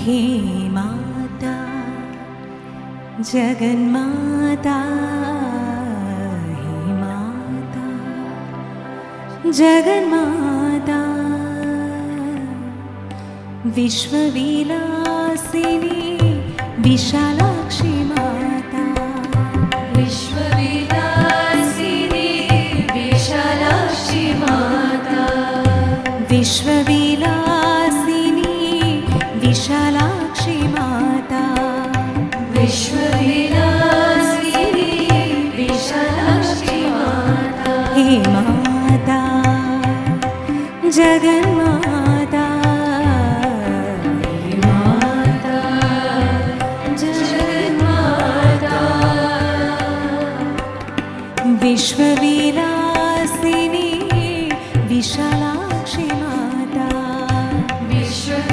हे माता जगन्माता, हे माता जगन्माता, विश्वविलासिनी विशालाक्षी माता, विश्वविलासिनी विशालाक्षी माता, विश्वविलासिनी विशालाक्षी